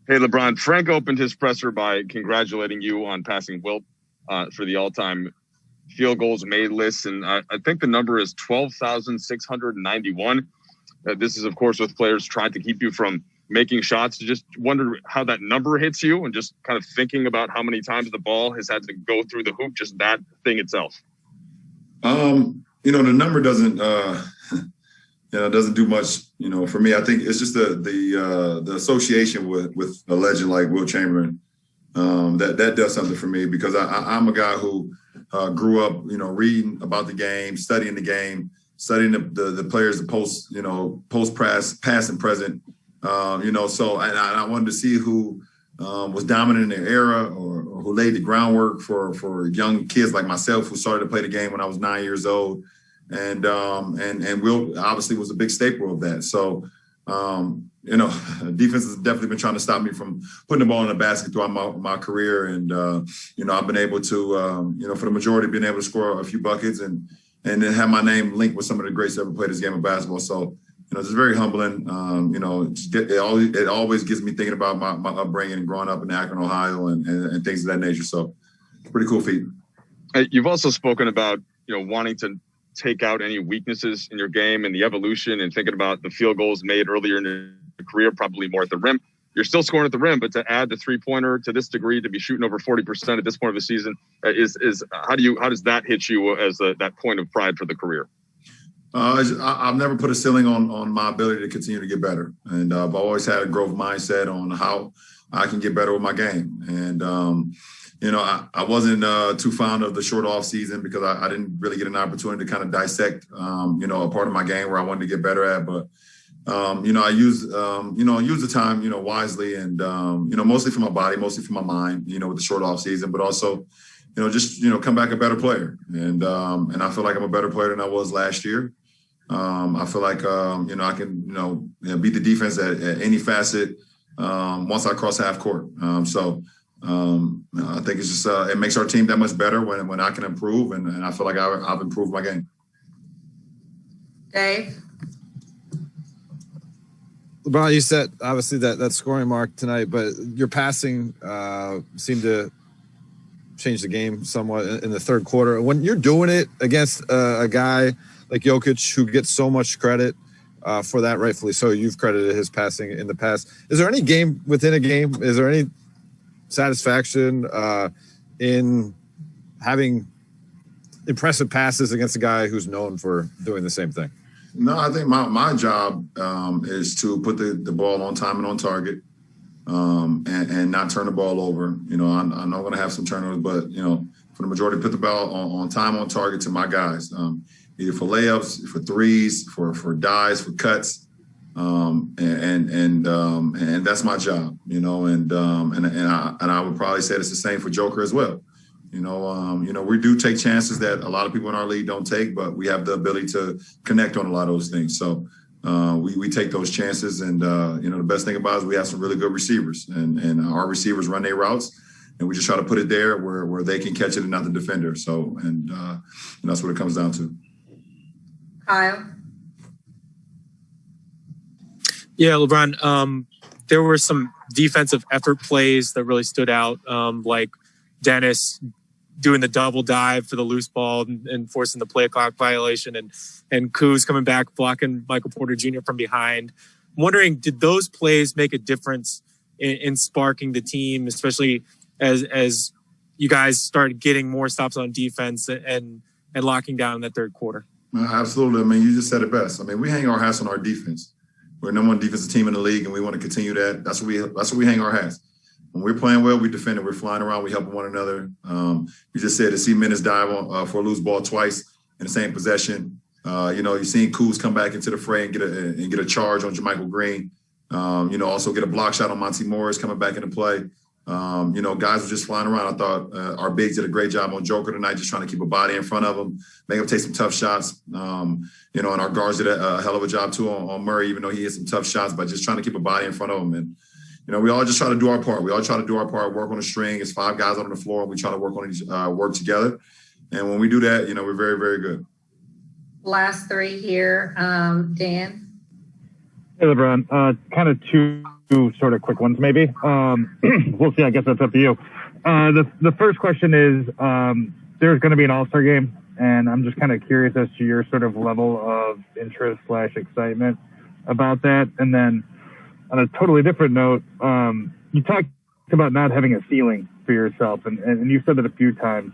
Hey, LeBron. Frank opened his presser by congratulating you on passing Wilt for the all-time field goals made list. And I think the number is 12,691. This is, of course, with players trying to keep you from making shots. Just wonder how that number hits you and just kind of thinking about how many times the ball has had to go through the hoop, just that thing itself. The number doesn't doesn't do much, for me. I think it's just the association with a legend like Wilt Chamberlain. That does something for me because I'm a guy who grew up, reading about the game, studying the game, studying the players, the post press, past and present. So I wanted to see who was dominant in their era or who laid the groundwork for young kids like myself who started to play the game when I was 9 years old. And Wilt obviously was a big staple of that. So, defense has definitely been trying to stop me from putting the ball in the basket throughout my career. And, I've been able to, for the majority, been able to score a few buckets and then have my name linked with some of the greats that ever played this game of basketball. So, it's very humbling. It always gets me thinking about my upbringing and growing up in Akron, Ohio and things of that nature. So pretty cool feat. You've also spoken about, wanting to take out any weaknesses in your game and the evolution and thinking about the field goals made earlier in your career, probably more at the rim. You're still scoring at the rim, but to add the 3-pointer to this degree, to be shooting over 40% at this point of the season, how does that hit you as that point of pride for the career? I've never put a ceiling on my ability to continue to get better. And I've always had a growth mindset on how I can get better with my game. And, I wasn't too fond of the short off season because I didn't really get an opportunity to kind of dissect, a part of my game where I wanted to get better at. But, I use the time, wisely and, mostly for my body, mostly for my mind, with the short off season, but also, come back a better player. And I feel like I'm a better player than I was last year. I feel like, I can, beat the defense at any facet once I cross half court. I think it's just it makes our team that much better when I can improve, and I feel like I've improved my game. Dave? LeBron, you set obviously that scoring mark tonight, but your passing seemed to change the game somewhat in the third quarter. When you're doing it against a guy like Jokic who gets so much credit for that, rightfully so, you've credited his passing in the past. Is there any game within a game? Is there any satisfaction in having impressive passes against a guy who's known for doing the same thing? No, I think my job is to put the ball on time and on target and not turn the ball over. I'm not going to have some turnovers, but, for the majority, put the ball on time, on target to my guys, either for layups, for threes, for dives, for cuts. And that's my job, and I would probably say it's the same for Joker as well. We do take chances that a lot of people in our league don't take, but we have the ability to connect on a lot of those things. So we take those chances, and the best thing about it is we have some really good receivers, and our receivers run their routes, and we just try to put it there where they can catch it and not the defender. So that's what it comes down to. Kyle? Yeah, LeBron, there were some defensive effort plays that really stood out, like Dennis doing the double dive for the loose ball and forcing the play clock violation, and Kuz coming back, blocking Michael Porter Jr. from behind. I'm wondering, did those plays make a difference in sparking the team, especially as you guys started getting more stops on defense and locking down in that third quarter? Absolutely. I mean, you just said it best. I mean, we hang our hats on our defense. We're the number one defensive team in the league, and we want to continue that. That's what we hang our hats. When we're playing well, we defend it. We're flying around. We help one another. You just said to see Menace dive for a loose ball twice in the same possession. You've seen Kuz come back into the fray and get a charge on JaMychal Green. Also get a block shot on Monty Morris coming back into play. Guys were just flying around. I thought our bigs did a great job on Joker tonight, just trying to keep a body in front of him, make him take some tough shots. And our guards did a hell of a job too on Murray, even though he had some tough shots, but just trying to keep a body in front of him. And we all just try to do our part. We all try to do our part, work on a string. It's 5 guys on the floor, and we try to work together. And when we do that, we're very, very good. Last 3 here. Dan? Hey, LeBron. Kind of two sort of quick ones, maybe. We'll see. I guess that's up to you. The first question is, there's going to be an All-Star game, and I'm just kind of curious as to your sort of level of interest / excitement about that. And then on a totally different note, you talked about not having a ceiling for yourself, and you've said it a few times.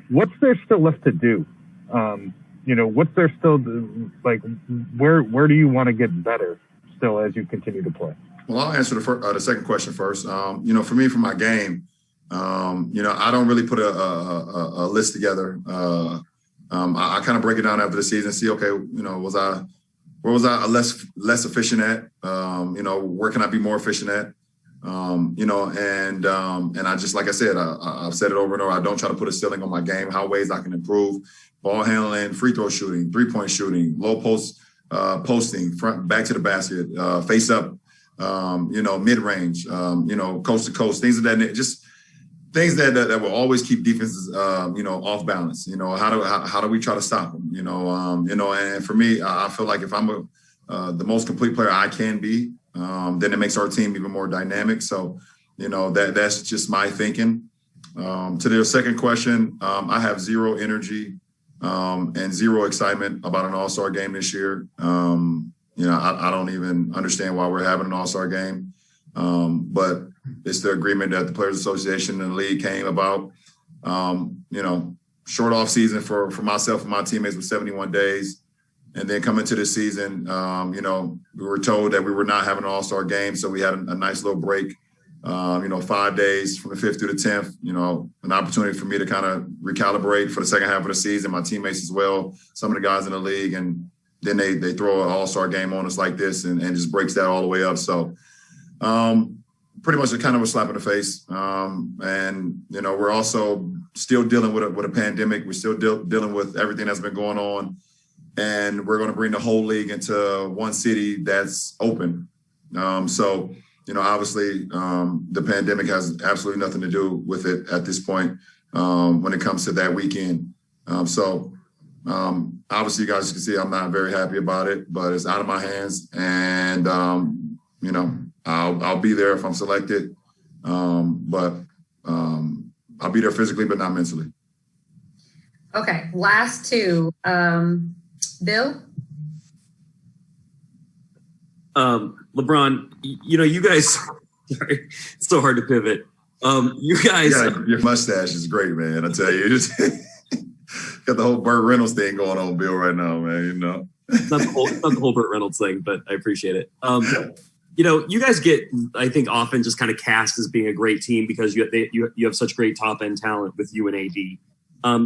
What's there still left to do? What's there still, like, where do you want to get better still as you continue to play? Well, I'll answer the second question first. For me, for my game, I don't really put a list together. I kind of break it down after the season, see, okay, where was I less efficient at? Where can I be more efficient at? And I just, like I said, I've said it over and over. I don't try to put a ceiling on my game, how ways I can improve: ball handling, free throw shooting, 3-point shooting, low post, posting, front, back to the basket, face up, mid range, coast to coast, things of that nature. Just things that will always keep defenses, off balance. How do we try to stop them? And for me, I feel like if I'm the most complete player I can be, then it makes our team even more dynamic. So, that's just my thinking. To their second question, I have zero energy and zero excitement about an All-Star game this year. I don't even understand why we're having an All-Star game. But it's the agreement that the Players Association and the league came about. Short off season for myself and my teammates was 71 days. And then coming to this season, we were told that we were not having an All-Star game. So we had a nice little break, 5 days from the 5th through the 10th, an opportunity for me to kind of recalibrate for the second half of the season, my teammates as well, some of the guys in the league. And then they throw an All-Star game on us like this and just breaks that all the way up. So pretty much a kind of a slap in the face. We're also still dealing with a pandemic. We're still dealing with everything that's been going on. And we're going to bring the whole league into one city that's open. Obviously, the pandemic has absolutely nothing to do with it at this point when it comes to that weekend. Obviously, you guys can see I'm not very happy about it, but it's out of my hands. And, I'll be there if I'm selected. But I'll be there physically, but not mentally. Okay, last two. Bill? LeBron, you guys, sorry, it's so hard to pivot. You guys. Yeah, your mustache is great, man. I tell you. Got the whole Burt Reynolds thing going on, Bill, right now, man. It's not the whole Burt Reynolds thing, but I appreciate it. You guys get, I think, often just kind of cast as being a great team because you have such great top-end talent with you and AD.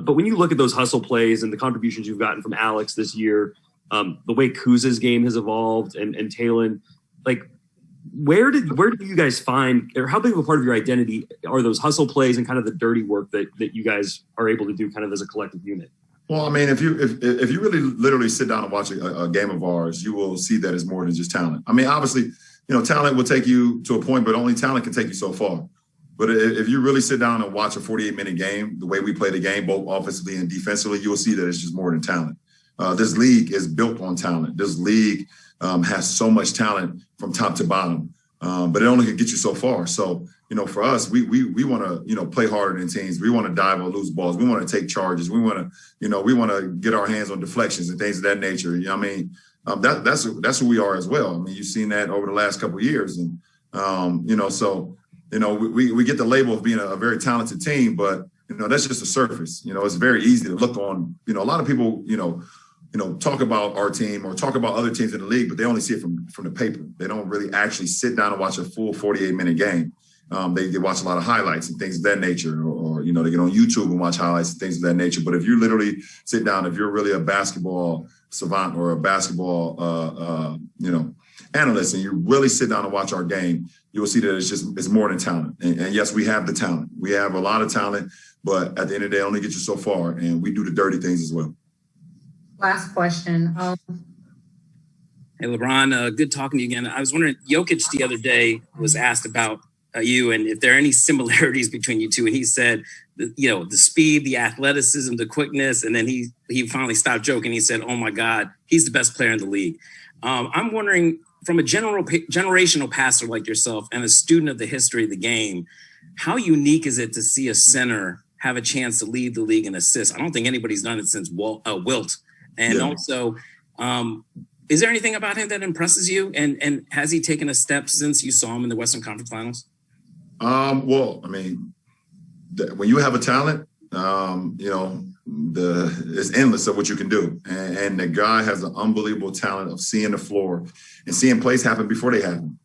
But when you look at those hustle plays and the contributions you've gotten from Alex this year, the way Kuz's game has evolved and Talon, like, where do you guys find, or how big of a part of your identity are those hustle plays and kind of the dirty work that you guys are able to do kind of as a collective unit? Well, I mean, if you really literally sit down and watch a game of ours, you will see that it's more than just talent. I mean, obviously, talent will take you to a point, but only talent can take you so far. But if you really sit down and watch a 48-minute game, the way we play the game, both offensively and defensively, you'll see that it's just more than talent. This league is built on talent. This league has so much talent from top to bottom, but it only can get you so far. So, for us, we want to, play harder than teams. We want to dive on loose balls. We want to take charges. We want to, get our hands on deflections and things of that nature. That's who we are as well. I mean, you've seen that over the last couple of years. And, we get the label of being a very talented team, but, that's just the surface. It's very easy to look on, a lot of people, talk about our team or talk about other teams in the league, but they only see it from the paper. They don't really actually sit down and watch a full 48-minute game. They watch a lot of highlights and things of that nature, or they get on YouTube and watch highlights and things of that nature. But if you literally sit down, if you're really a basketball savant or a basketball, analyst, and you really sit down and watch our game, you will see that it's more than talent. And yes, we have the talent. We have a lot of talent, but at the end of the day, it only gets you so far, and we do the dirty things as well. Last question. Hey, LeBron, good talking to you again. I was wondering, Jokic the other day was asked about you and if there are any similarities between you two. And he said, the speed, the athleticism, the quickness. And then he finally stopped joking. He said, oh, my God, he's the best player in the league. I'm wondering, from a generational passer like yourself and a student of the history of the game, how unique is it to see a center have a chance to lead the league in assists? I don't think anybody's done it since Wilt. And also, is there anything about him that impresses you? And has he taken a step since you saw him in the Western Conference Finals? Well, I mean, when you have a talent, you know, it's endless of what you can do. And the guy has an unbelievable talent of seeing the floor and seeing plays happen before they happen.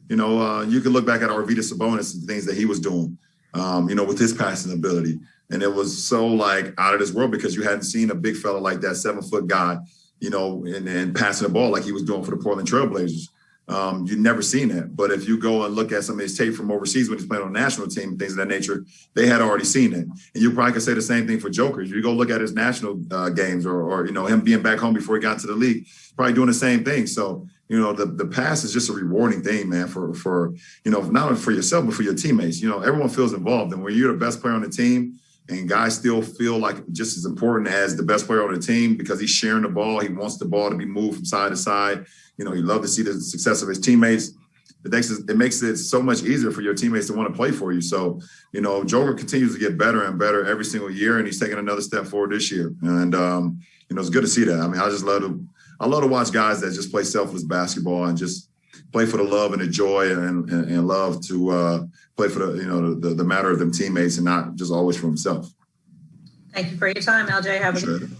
You know, you can look back at Arvydas Sabonis and things that he was doing, you know, with his passing ability. And it was so like out of this world because you hadn't seen a big fella like that, 7-foot guy, you know, and passing the ball like he was doing for the Portland Trailblazers. You've never seen that. But if you go and look at some of his tape from overseas when he's playing on the national team, things of that nature, they had already seen it. And you probably could say the same thing for Jokic. You go look at his national games or, you know, him being back home before he got to the league, probably doing the same thing. So, you know, the pass is just a rewarding thing, man, for you know, not only for yourself, but for your teammates. You know, everyone feels involved. And when you're the best player on the team and guys still feel like just as important as the best player on the team because he's sharing the ball, he wants the ball to be moved from side to side. You know, he loves to see the success of his teammates. It makes it so much easier for your teammates to want to play for you. So, you know, Joker continues to get better and better every single year, and he's taking another step forward this year. And, you know, it's good to see that. I mean, I love to watch guys that just play selfless basketball and just play for the love and the joy and love to play for the, you know, the matter of them teammates and not just always for himself. Thank you for your time, LJ. Have a good